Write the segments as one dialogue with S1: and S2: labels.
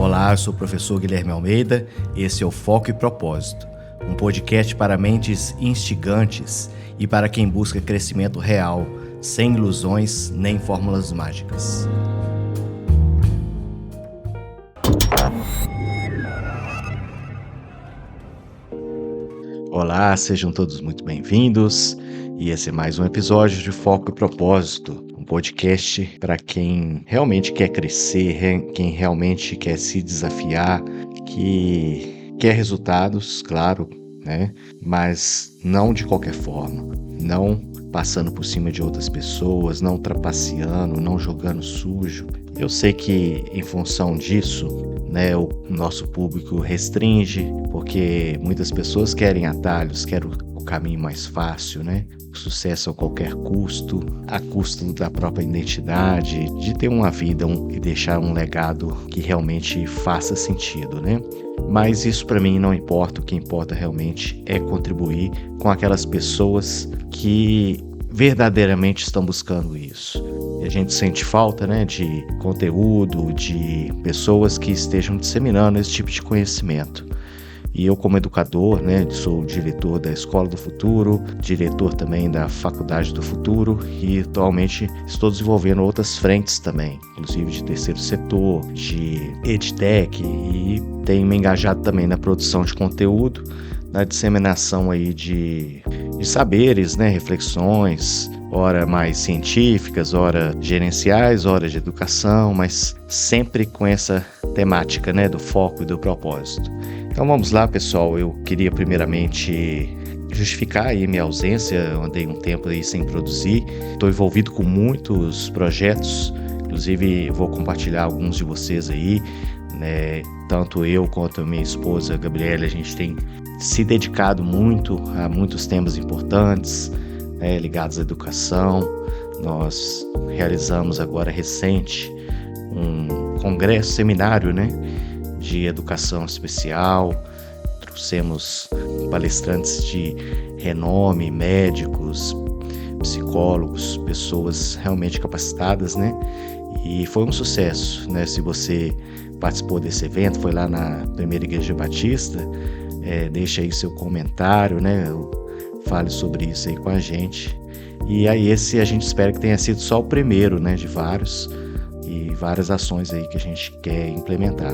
S1: Olá, eu sou o professor Guilherme Almeida, esse é o Foco e Propósito, um podcast para mentes instigantes e para quem busca crescimento real, sem ilusões nem fórmulas mágicas. Olá, sejam todos muito bem-vindos e esse é mais um episódio de Foco e Propósito, um podcast para quem realmente quer crescer, quem realmente quer se desafiar, que quer resultados, claro, né? Mas não de qualquer forma, não passando por cima de outras pessoas, não trapaceando, não jogando sujo. Eu sei que em função disso, né, o nosso público restringe, porque muitas pessoas querem atalhos, querem o caminho mais fácil, né? O sucesso a qualquer custo, a custo da própria identidade, de ter uma vida e deixar um legado que realmente faça sentido, né? Mas isso para mim não importa, o que importa realmente é contribuir com aquelas pessoas que verdadeiramente estão buscando isso. E a gente sente falta, né, de conteúdo, de pessoas que estejam disseminando esse tipo de conhecimento. E eu, como educador, né, sou diretor da Escola do Futuro, diretor também da Faculdade do Futuro e atualmente estou desenvolvendo outras frentes também, inclusive de terceiro setor, de EdTech, e tenho me engajado também na produção de conteúdo, na disseminação aí de saberes, né, reflexões, ora mais científicas, ora gerenciais, ora de educação, mas sempre com essa temática, né, do foco e do propósito. Então vamos lá, pessoal, eu queria primeiramente justificar aí minha ausência, eu andei um tempo aí sem produzir, estou envolvido com muitos projetos, inclusive vou compartilhar alguns de vocês aí, né, tanto eu quanto a minha esposa Gabriela, a gente tem se dedicado muito a muitos temas importantes, né, ligados à educação. Nós realizamos agora recente um congresso, seminário, né, de educação especial, trouxemos palestrantes de renome, médicos, psicólogos, pessoas realmente capacitadas, né, e foi um sucesso, né, se você participou desse evento, foi lá na Primeira Igreja Batista, deixa aí seu comentário, né, fale sobre isso aí com a gente. E aí esse a gente espera que tenha sido só o primeiro, né, de vários e várias ações aí que a gente quer implementar.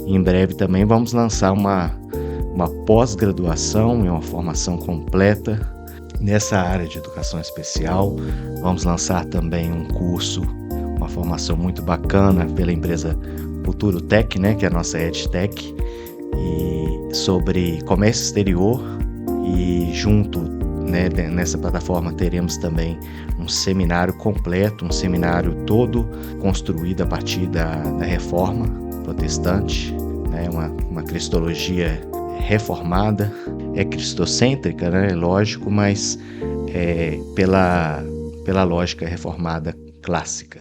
S1: E em breve também vamos lançar uma pós-graduação e uma formação completa nessa área de educação especial. Vamos lançar também um curso, uma formação muito bacana pela empresa Futuro Tech, né, que é a nossa EdTech, e sobre comércio exterior, e junto, né, nessa plataforma teremos também um seminário completo, um seminário todo construído a partir da reforma protestante, né, uma cristologia reformada, é cristocêntrica, né, lógico, mas pela lógica reformada clássica.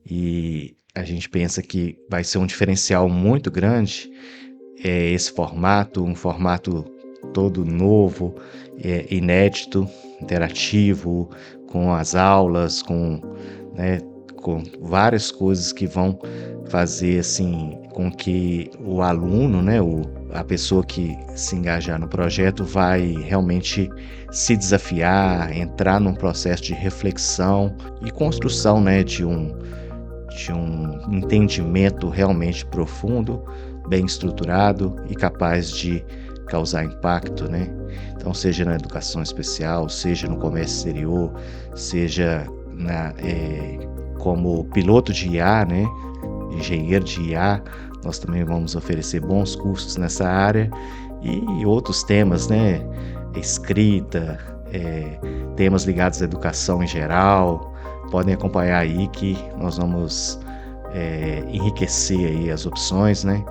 S1: E a gente pensa que vai ser um diferencial muito grande esse formato, um formato todo novo, inédito, interativo, com as aulas, com várias coisas que vão fazer assim com que o aluno, né, a pessoa que se engajar no projeto vai realmente se desafiar, entrar num processo de reflexão e construção, né, de um entendimento realmente profundo, bem estruturado e capaz de causar impacto, né? Então, seja na educação especial, seja no comércio exterior, seja como piloto de IA, né? Engenheiro de IA, nós também vamos oferecer bons cursos nessa área e outros temas, né? Escrita, temas ligados à educação em geral. Podem acompanhar aí que nós vamos enriquecer aí as opções, né?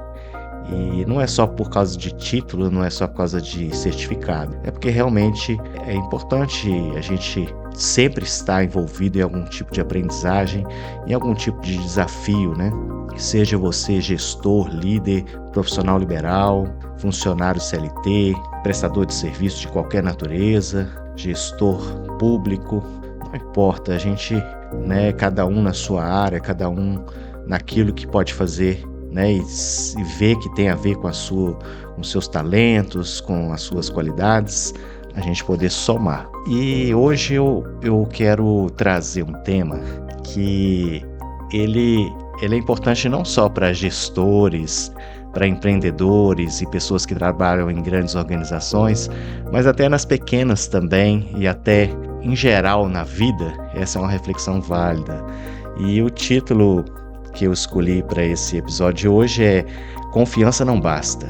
S1: E não é só por causa de título, não é só por causa de certificado, é porque realmente é importante a gente sempre estar envolvido em algum tipo de aprendizagem, em algum tipo de desafio, né? Seja você gestor, líder, profissional liberal, funcionário CLT, prestador de serviço de qualquer natureza, gestor público, não importa, a gente, né, cada um na sua área, cada um naquilo que pode fazer né, e ver que tem a ver com com os seus talentos, com as suas qualidades, a gente poder somar. E hoje eu quero trazer um tema que ele é importante não só para gestores, para empreendedores e pessoas que trabalham em grandes organizações, mas até nas pequenas também e até em geral na vida. Essa é uma reflexão válida. E o título que eu escolhi para esse episódio de hoje é Confiança não basta.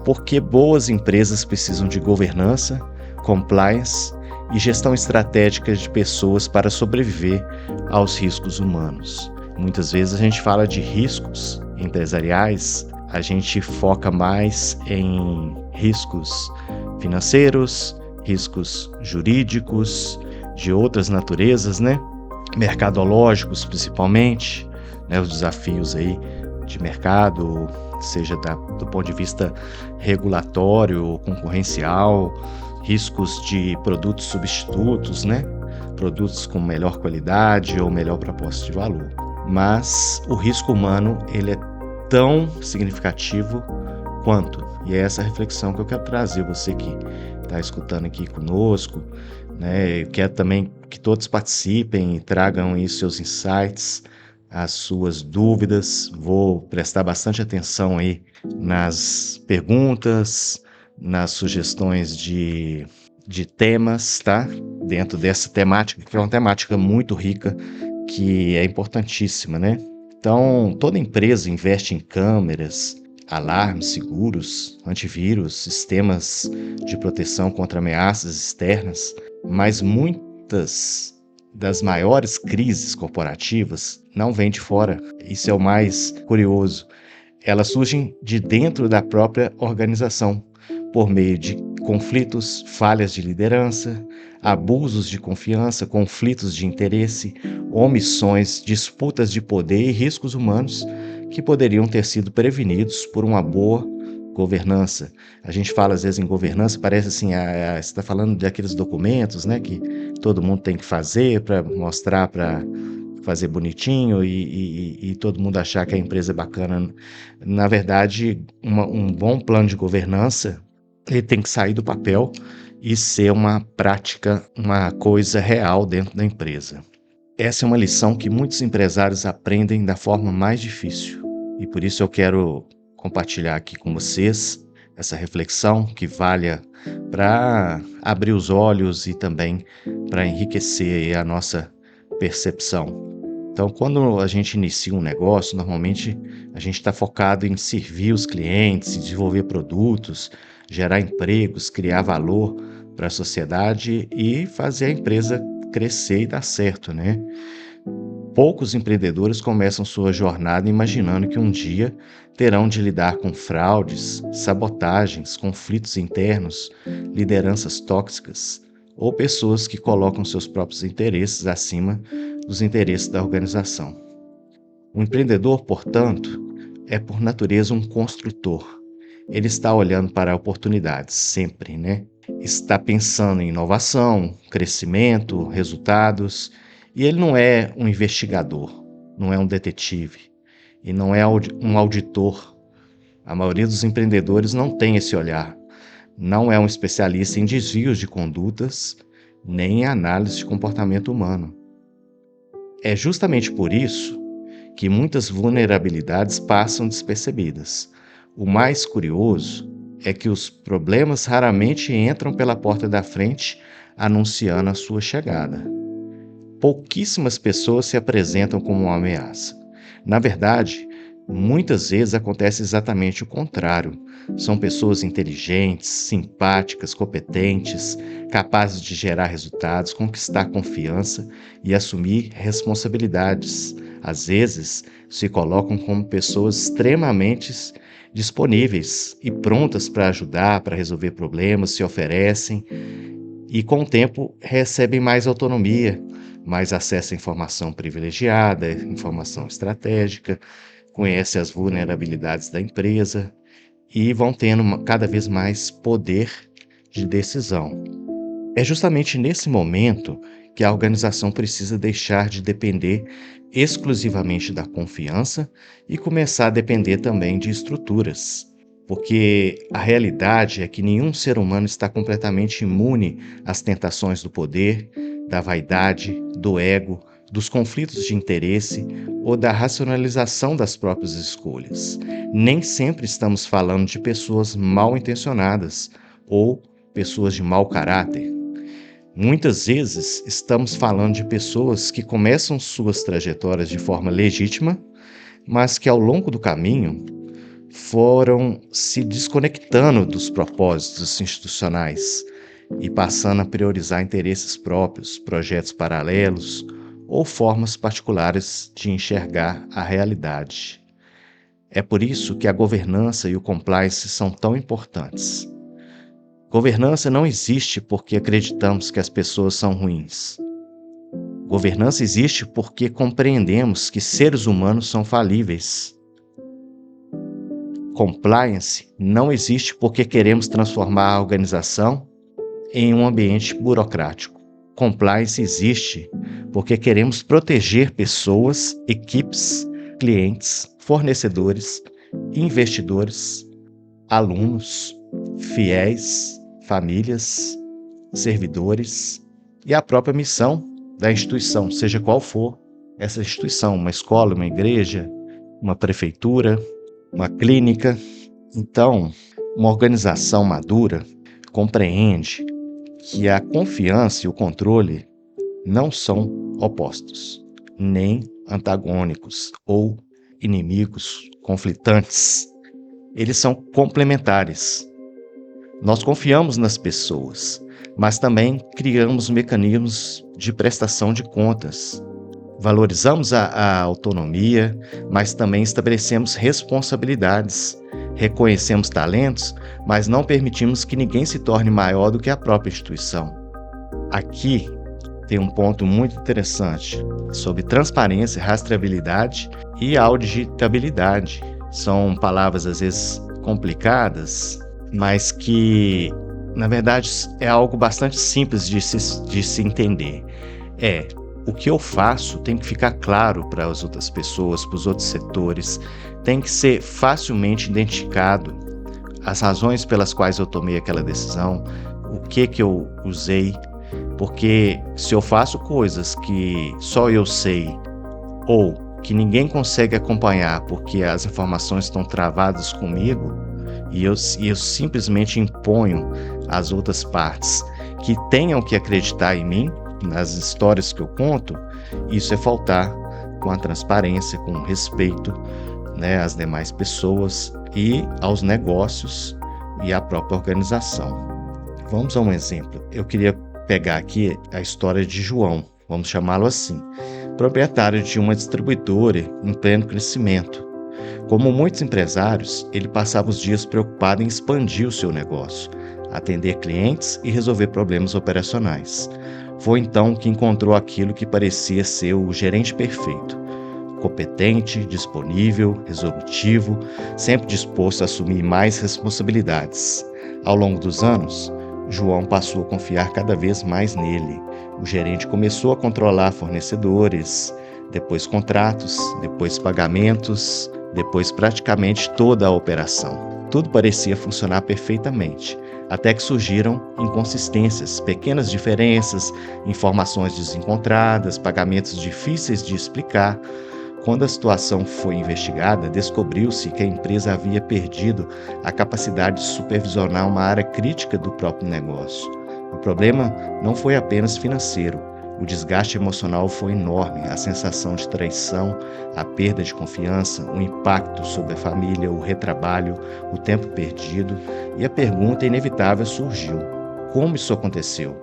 S1: Porque boas empresas precisam de governança, compliance e gestão estratégica de pessoas para sobreviver aos riscos humanos. Muitas vezes a gente fala de riscos empresariais, a gente foca mais em riscos financeiros, riscos jurídicos, de outras naturezas, né? Mercadológicos principalmente, né? Os desafios aí de mercado, seja do ponto de vista regulatório ou concorrencial, riscos de produtos substitutos, né? Produtos com melhor qualidade ou melhor proposta de valor. Mas o risco humano, ele é tão significativo quanto. E é essa reflexão que eu quero trazer, você que está escutando aqui conosco, né? Eu quero também que todos participem e tragam aí seus insights, as suas dúvidas. Vou prestar bastante atenção aí nas perguntas, nas sugestões de temas, tá? Dentro dessa temática, que é uma temática muito rica, que é importantíssima, né? Então, toda empresa investe em câmeras, alarmes seguros, antivírus, sistemas de proteção contra ameaças externas, mas muitas das maiores crises corporativas não vêm de fora. Isso é o mais curioso. Elas surgem de dentro da própria organização, por meio de conflitos, falhas de liderança, abusos de confiança, conflitos de interesse, omissões, disputas de poder e riscos humanos que poderiam ter sido prevenidos por uma boa governança. A gente fala às vezes em governança, parece assim, você está falando daqueles documentos, né, que todo mundo tem que fazer para mostrar, para fazer bonitinho e todo mundo achar que a empresa é bacana. Na verdade, um bom plano de governança, ele tem que sair do papel e ser uma prática, uma coisa real dentro da empresa. Essa é uma lição que muitos empresários aprendem da forma mais difícil. E por isso eu quero compartilhar aqui com vocês essa reflexão que valha para abrir os olhos e também para enriquecer a nossa percepção. Então, quando a gente inicia um negócio, normalmente a gente está focado em servir os clientes, em desenvolver produtos, gerar empregos, criar valor para a sociedade e fazer a empresa crescer e dar certo, né? Poucos empreendedores começam sua jornada imaginando que um dia terão de lidar com fraudes, sabotagens, conflitos internos, lideranças tóxicas ou pessoas que colocam seus próprios interesses acima dos interesses da organização. O empreendedor, portanto, é por natureza um construtor. Ele está olhando para oportunidades sempre, né? Está pensando em inovação, crescimento, resultados, e ele não é um investigador, não é um detetive e não é um auditor. A maioria dos empreendedores não tem esse olhar. Não é um especialista em desvios de condutas, nem em análise de comportamento humano. É justamente por isso que muitas vulnerabilidades passam despercebidas. O mais curioso é que os problemas raramente entram pela porta da frente anunciando a sua chegada. Pouquíssimas pessoas se apresentam como uma ameaça. Na verdade, muitas vezes acontece exatamente o contrário. São pessoas inteligentes, simpáticas, competentes, capazes de gerar resultados, conquistar confiança e assumir responsabilidades. Às vezes, se colocam como pessoas extremamente disponíveis e prontas para ajudar, para resolver problemas, se oferecem e, com o tempo, recebem mais autonomia, mais acesso à informação privilegiada, informação estratégica, conhecem as vulnerabilidades da empresa e vão tendo cada vez mais poder de decisão. É justamente nesse momento que a organização precisa deixar de depender exclusivamente da confiança e começar a depender também de estruturas. Porque a realidade é que nenhum ser humano está completamente imune às tentações do poder, da vaidade, do ego, dos conflitos de interesse ou da racionalização das próprias escolhas. Nem sempre estamos falando de pessoas mal intencionadas ou pessoas de mau caráter. Muitas vezes estamos falando de pessoas que começam suas trajetórias de forma legítima, mas que ao longo do caminho foram se desconectando dos propósitos institucionais e passando a priorizar interesses próprios, projetos paralelos ou formas particulares de enxergar a realidade. É por isso que a governança e o compliance são tão importantes. Governança não existe porque acreditamos que as pessoas são ruins. Governança existe porque compreendemos que seres humanos são falíveis. Compliance não existe porque queremos transformar a organização em um ambiente burocrático. Compliance existe porque queremos proteger pessoas, equipes, clientes, fornecedores, investidores, alunos, fiéis, famílias, servidores e a própria missão da instituição, seja qual for essa instituição, uma escola, uma igreja, uma prefeitura, uma clínica. Então, uma organização madura compreende que a confiança e o controle não são opostos, nem antagônicos ou inimigos conflitantes. Eles são complementares. Nós confiamos nas pessoas, mas também criamos mecanismos de prestação de contas. Valorizamos a autonomia, mas também estabelecemos responsabilidades. Reconhecemos talentos, mas não permitimos que ninguém se torne maior do que a própria instituição. Aqui tem um ponto muito interessante sobre transparência, rastreabilidade e auditabilidade. São palavras às vezes complicadas, mas que, na verdade, é algo bastante simples de se entender. O que eu faço tem que ficar claro para as outras pessoas, para os outros setores, tem que ser facilmente identificado as razões pelas quais eu tomei aquela decisão, o que eu usei, porque se eu faço coisas que só eu sei ou que ninguém consegue acompanhar porque as informações estão travadas comigo e eu simplesmente imponho às outras partes que tenham que acreditar em mim, nas histórias que eu conto, isso é faltar com a transparência, com o respeito, às demais pessoas e aos negócios e à própria organização. Vamos a um exemplo. Eu queria pegar aqui a história de João, vamos chamá-lo assim, proprietário de uma distribuidora em pleno crescimento. Como muitos empresários, ele passava os dias preocupado em expandir o seu negócio, atender clientes e resolver problemas operacionais. Foi então que encontrou aquilo que parecia ser o gerente perfeito. Competente, disponível, resolutivo, sempre disposto a assumir mais responsabilidades. Ao longo dos anos, João passou a confiar cada vez mais nele. O gerente começou a controlar fornecedores, depois contratos, depois pagamentos, depois praticamente toda a operação. Tudo parecia funcionar perfeitamente, até que surgiram inconsistências, pequenas diferenças, informações desencontradas, pagamentos difíceis de explicar. Quando a situação foi investigada, descobriu-se que a empresa havia perdido a capacidade de supervisionar uma área crítica do próprio negócio. O problema não foi apenas financeiro. O desgaste emocional foi enorme, a sensação de traição, a perda de confiança, o impacto sobre a família, o retrabalho, o tempo perdido, e a pergunta inevitável surgiu: como isso aconteceu?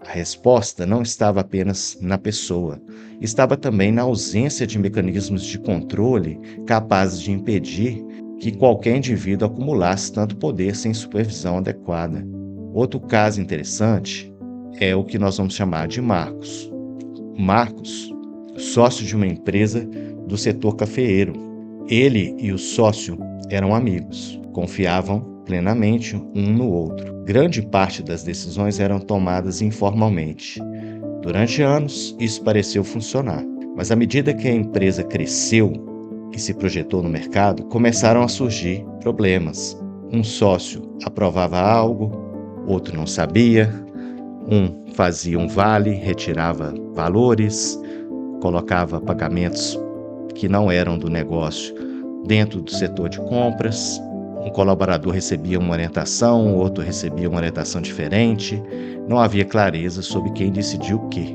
S1: A resposta não estava apenas na pessoa, estava também na ausência de mecanismos de controle capazes de impedir que qualquer indivíduo acumulasse tanto poder sem supervisão adequada. Outro caso interessante é o que nós vamos chamar de Marcos. Marcos, sócio de uma empresa do setor cafeeiro. Ele e o sócio eram amigos, confiavam plenamente um no outro. Grande parte das decisões eram tomadas informalmente. Durante anos, isso pareceu funcionar, mas à medida que a empresa cresceu e se projetou no mercado, começaram a surgir problemas. Um sócio aprovava algo, outro não sabia, um fazia um vale, retirava valores, colocava pagamentos que não eram do negócio dentro do setor de compras, um colaborador recebia uma orientação, o outro recebia uma orientação diferente, não havia clareza sobre quem decidiu o quê,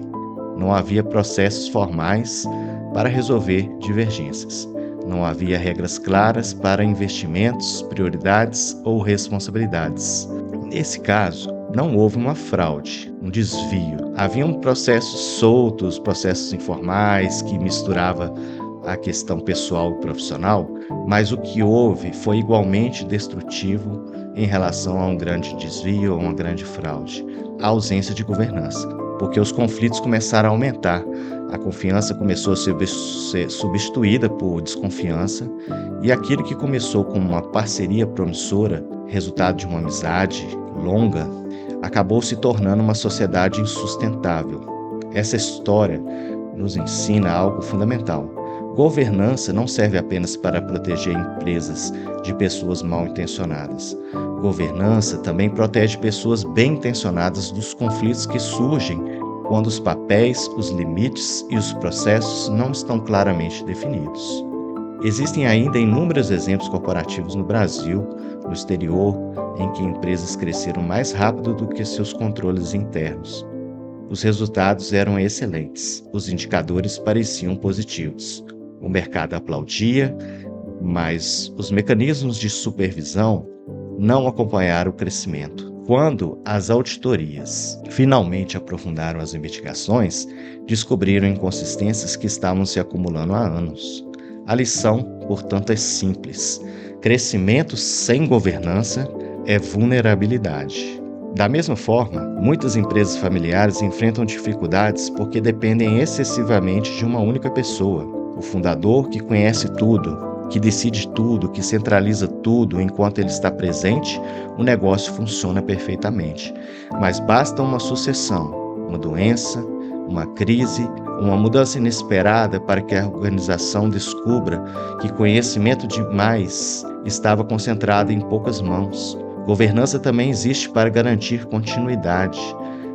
S1: não havia processos formais para resolver divergências, não havia regras claras para investimentos, prioridades ou responsabilidades. Nesse caso, não houve uma fraude, um desvio. Haviam processos soltos, processos informais que misturavam a questão pessoal e profissional, mas o que houve foi igualmente destrutivo em relação a um grande desvio ou uma grande fraude, a ausência de governança, porque os conflitos começaram a aumentar, a confiança começou a ser substituída por desconfiança e aquilo que começou como uma parceria promissora, resultado de uma amizade longa, acabou se tornando uma sociedade insustentável. Essa história nos ensina algo fundamental. Governança não serve apenas para proteger empresas de pessoas mal intencionadas. Governança também protege pessoas bem intencionadas dos conflitos que surgem quando os papéis, os limites e os processos não estão claramente definidos. Existem ainda inúmeros exemplos corporativos no Brasil, no exterior, em que empresas cresceram mais rápido do que seus controles internos. Os resultados eram excelentes, os indicadores pareciam positivos. O mercado aplaudia, mas os mecanismos de supervisão não acompanharam o crescimento. Quando as auditorias finalmente aprofundaram as investigações, descobriram inconsistências que estavam se acumulando há anos. A lição, portanto, é simples. Crescimento sem governança é vulnerabilidade. Da mesma forma, muitas empresas familiares enfrentam dificuldades porque dependem excessivamente de uma única pessoa. O fundador que conhece tudo, que decide tudo, que centraliza tudo enquanto ele está presente, o negócio funciona perfeitamente. Mas basta uma sucessão, uma doença, uma crise, uma mudança inesperada para que a organização descubra que conhecimento demais estava concentrado em poucas mãos. Governança também existe para garantir continuidade.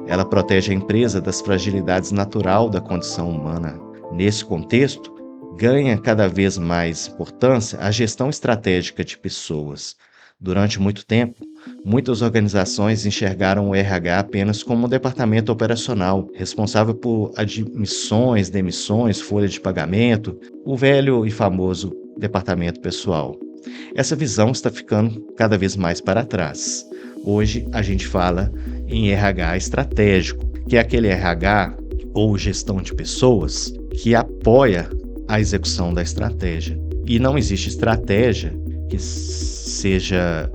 S1: Ela protege a empresa das fragilidades naturais da condição humana. Nesse contexto, ganha cada vez mais importância a gestão estratégica de pessoas. Durante muito tempo, muitas organizações enxergaram o RH apenas como um departamento operacional, responsável por admissões, demissões, folha de pagamento, o velho e famoso departamento pessoal. Essa visão está ficando cada vez mais para trás. Hoje a gente fala em RH estratégico, que é aquele RH ou gestão de pessoas que apoia a execução da estratégia. E não existe estratégia que seja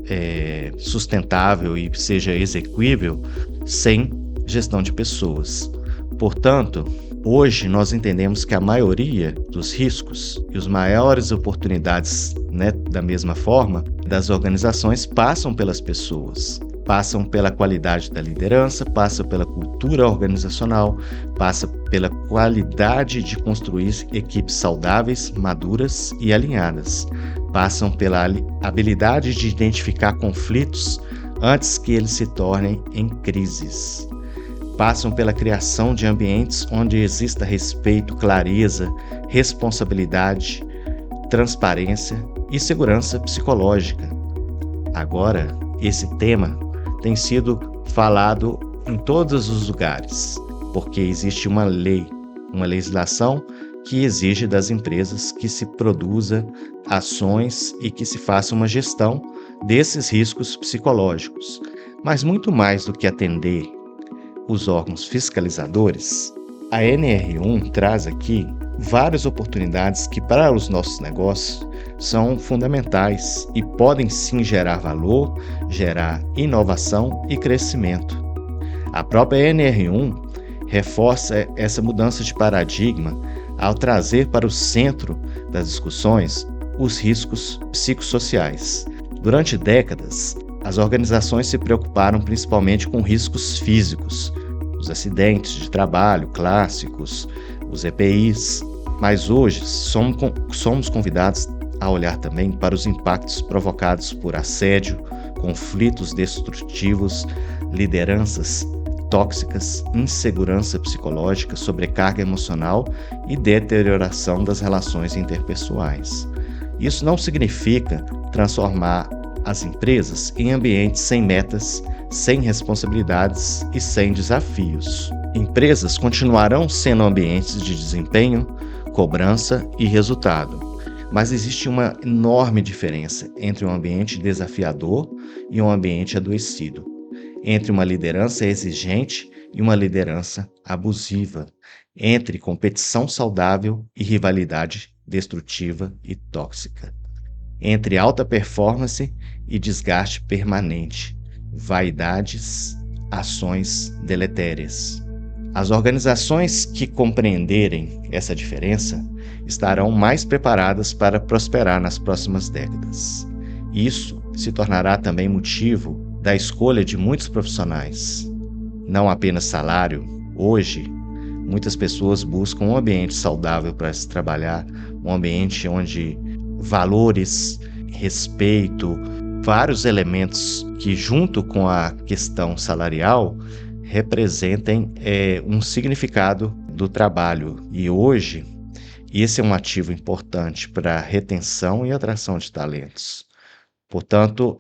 S1: sustentável e seja execuível sem gestão de pessoas. Portanto, hoje nós entendemos que a maioria dos riscos e as maiores oportunidades, da mesma forma, das organizações passam pelas pessoas. Passam pela qualidade da liderança, passam pela cultura organizacional, passam pela qualidade de construir equipes saudáveis, maduras e alinhadas. Passam pela habilidade de identificar conflitos antes que eles se tornem em crises. Passam pela criação de ambientes onde exista respeito, clareza, responsabilidade, transparência e segurança psicológica. Agora, esse tema tem sido falado em todos os lugares, porque existe uma lei, uma legislação que exige das empresas que se produza ações e que se faça uma gestão desses riscos psicológicos. Mas muito mais do que atender os órgãos fiscalizadores, a NR1 traz aqui várias oportunidades que para os nossos negócios são fundamentais e podem sim gerar valor, gerar inovação e crescimento. A própria NR1 reforça essa mudança de paradigma ao trazer para o centro das discussões os riscos psicossociais. Durante décadas, as organizações se preocuparam principalmente com riscos físicos, os acidentes de trabalho clássicos, os EPIs, mas hoje somos convidados a olhar também para os impactos provocados por assédio, conflitos destrutivos, lideranças tóxicas, insegurança psicológica, sobrecarga emocional e deterioração das relações interpessoais. Isso não significa transformar as empresas em ambientes sem metas, sem responsabilidades e sem desafios. Empresas continuarão sendo ambientes de desempenho, cobrança e resultado. Mas existe uma enorme diferença entre um ambiente desafiador e um ambiente adoecido, entre uma liderança exigente e uma liderança abusiva, entre competição saudável e rivalidade destrutiva e tóxica, entre alta performance e desgaste permanente, vaidades, ações deletérias. As organizações que compreenderem essa diferença estarão mais preparadas para prosperar nas próximas décadas. Isso se tornará também motivo da escolha de muitos profissionais. Não apenas salário. Hoje, muitas pessoas buscam um ambiente saudável para se trabalhar, um ambiente onde valores, respeito, vários elementos que, junto com a questão salarial, representem um significado do trabalho. E hoje, esse é um ativo importante para a retenção e atração de talentos. Portanto,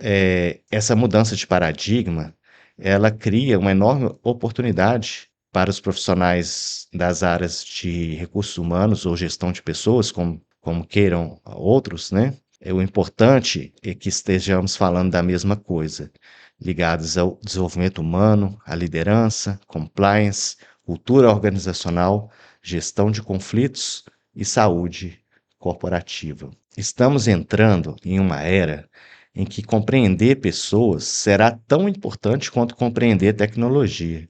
S1: essa mudança de paradigma, ela cria uma enorme oportunidade para os profissionais das áreas de recursos humanos ou gestão de pessoas, como queiram outros, né? O importante é que estejamos falando da mesma coisa, ligados ao desenvolvimento humano, à liderança, compliance, cultura organizacional, gestão de conflitos e saúde corporativa. Estamos entrando em uma era em que compreender pessoas será tão importante quanto compreender tecnologia.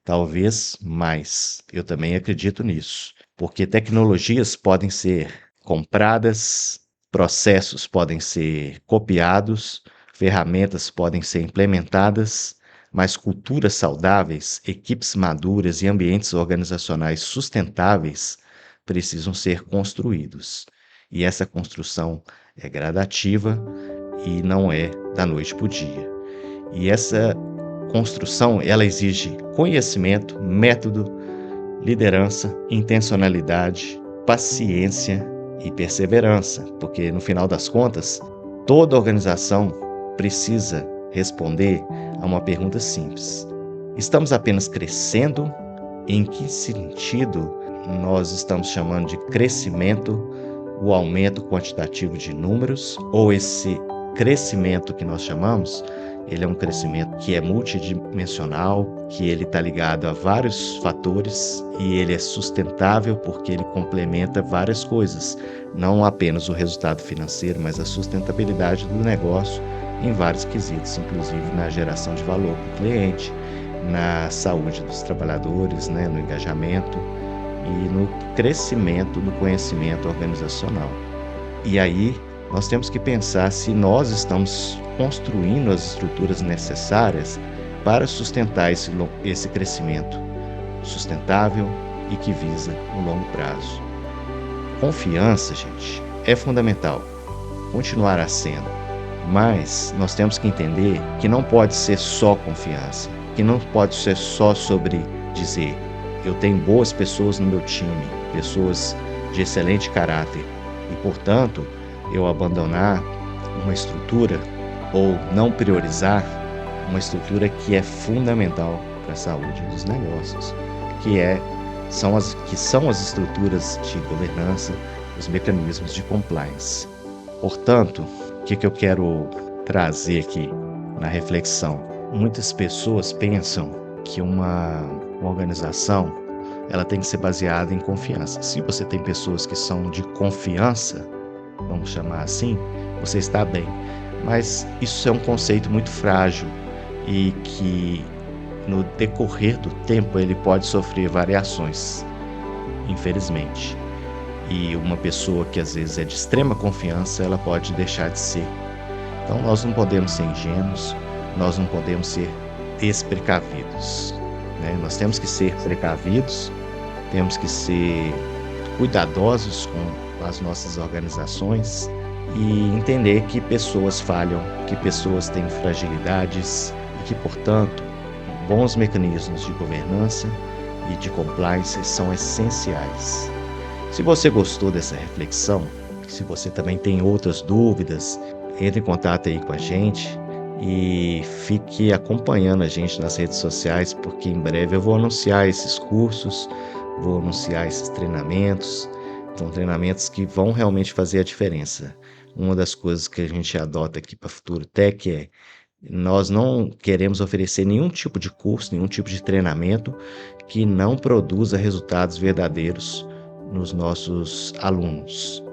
S1: Talvez mais. Eu também acredito nisso. Porque tecnologias podem ser compradas, processos podem ser copiados, ferramentas podem ser implementadas, mas culturas saudáveis, equipes maduras e ambientes organizacionais sustentáveis precisam ser construídos. E essa construção é gradativa e não é da noite para o dia. E essa construção, ela exige conhecimento, método, liderança, intencionalidade, paciência e perseverança, porque no final das contas, toda organização precisa responder a uma pergunta simples: estamos apenas crescendo? Em que sentido nós estamos chamando de crescimento o aumento quantitativo de números, ou esse crescimento que nós chamamos, ele é um crescimento que é multidimensional, que ele está ligado a vários fatores e ele é sustentável porque ele complementa várias coisas, não apenas o resultado financeiro, mas a sustentabilidade do negócio em vários quesitos, inclusive na geração de valor para o cliente, na saúde dos trabalhadores, né, no engajamento e no crescimento do conhecimento organizacional. E aí nós temos que pensar se nós estamos construindo as estruturas necessárias para sustentar esse crescimento sustentável e que visa um longo prazo. Confiança, gente, é fundamental, continuará sendo, mas nós temos que entender que não pode ser só confiança, que não pode ser só sobre dizer: eu tenho boas pessoas no meu time, pessoas de excelente caráter, e, portanto, eu abandonar uma estrutura ou não priorizar uma estrutura que é fundamental para a saúde dos negócios, são as estruturas de governança, os mecanismos de compliance. Portanto, o que eu quero trazer aqui na reflexão? Muitas pessoas pensam que uma organização ela tem que ser baseada em confiança. Se você tem pessoas que são de confiança, vamos chamar assim, você está bem. Mas isso é um conceito muito frágil e que no decorrer do tempo ele pode sofrer variações, infelizmente. E uma pessoa que às vezes é de extrema confiança, ela pode deixar de ser. Então nós não podemos ser ingênuos, nós não podemos ser desprecavidos. né? Nós temos que ser precavidos, temos que ser cuidadosos com as nossas organizações e entender que pessoas falham, que pessoas têm fragilidades e que, portanto, bons mecanismos de governança e de compliance são essenciais. Se você gostou dessa reflexão, se você também tem outras dúvidas, entre em contato aí com a gente e fique acompanhando a gente nas redes sociais, porque em breve eu vou anunciar esses cursos, vou anunciar esses treinamentos. São treinamentos que vão realmente fazer a diferença. Uma das coisas que a gente adota aqui para Futuro Tech é nós não queremos oferecer nenhum tipo de curso, nenhum tipo de treinamento que não produza resultados verdadeiros nos nossos alunos.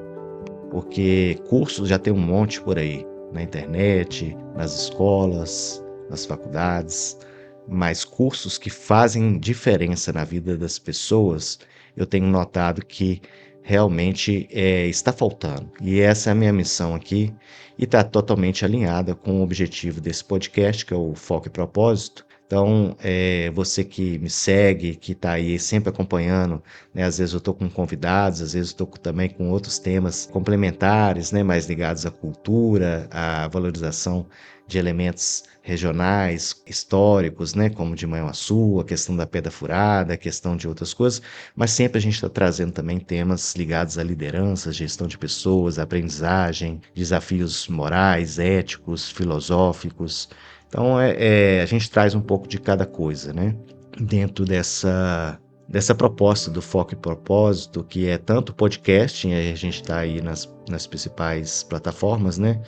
S1: Porque cursos já tem um monte por aí, na internet, nas escolas, nas faculdades, mas cursos que fazem diferença na vida das pessoas, eu tenho notado que realmente está faltando. E essa é a minha missão aqui, e está totalmente alinhada com o objetivo desse podcast, que é o Foco e Propósito. Então, você que me segue, que está aí sempre acompanhando, né? Às vezes eu estou com convidados, às vezes eu estou também com outros temas complementares, né? Mais ligados à cultura, à valorização de elementos regionais, históricos, né? Como de Manhuaçu, a questão da Pedra Furada, a questão de outras coisas, mas sempre a gente está trazendo também temas ligados à liderança, gestão de pessoas, aprendizagem, desafios morais, éticos, filosóficos. Então, a gente traz um pouco de cada coisa, né? Dentro dessa proposta do Foco e Propósito, que é tanto podcasting, a gente está aí nas principais plataformas, né?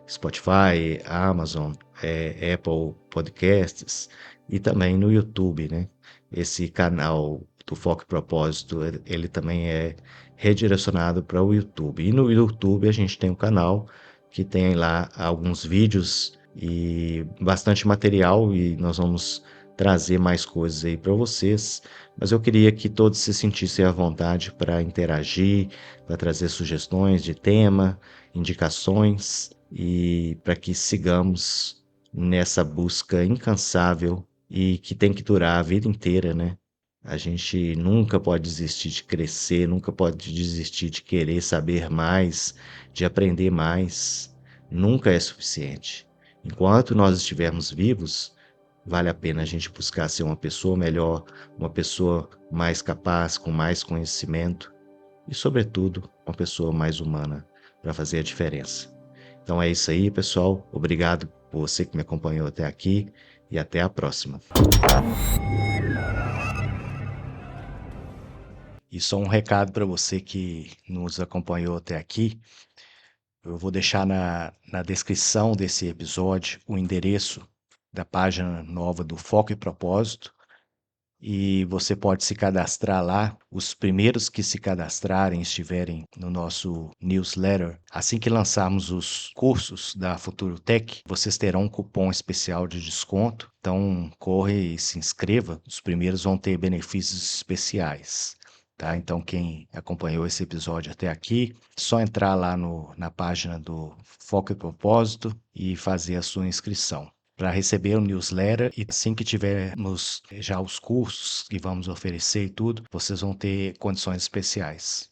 S1: Spotify, Amazon, Apple Podcasts e também no YouTube, né? Esse canal do Foco e Propósito, ele também é redirecionado para o YouTube. E no YouTube a gente tem um canal que tem lá alguns vídeos e bastante material e nós vamos trazer mais coisas aí para vocês, mas eu queria que todos se sentissem à vontade para interagir, para trazer sugestões de tema, indicações e para que sigamos nessa busca incansável e que tem que durar a vida inteira, né? A gente nunca pode desistir de crescer, nunca pode desistir de querer saber mais, de aprender mais. Nunca é suficiente. Enquanto nós estivermos vivos, vale a pena a gente buscar ser uma pessoa melhor, uma pessoa mais capaz, com mais conhecimento e, sobretudo, uma pessoa mais humana para fazer a diferença. Então é isso aí, pessoal. Obrigado por você que me acompanhou até aqui e até a próxima. E só um recado para você que nos acompanhou até aqui. Eu vou deixar na descrição desse episódio o endereço da página nova do Foco e Propósito e você pode se cadastrar lá. Os primeiros que se cadastrarem estiverem no nosso newsletter, assim que lançarmos os cursos da Futuro Tech, vocês terão um cupom especial de desconto. Então, corre e se inscreva. Os primeiros vão ter benefícios especiais. Tá? Então, quem acompanhou esse episódio até aqui, é só entrar lá na página do Foco e Propósito e fazer a sua inscrição para receber o newsletter e assim que tivermos já os cursos que vamos oferecer e tudo, vocês vão ter condições especiais.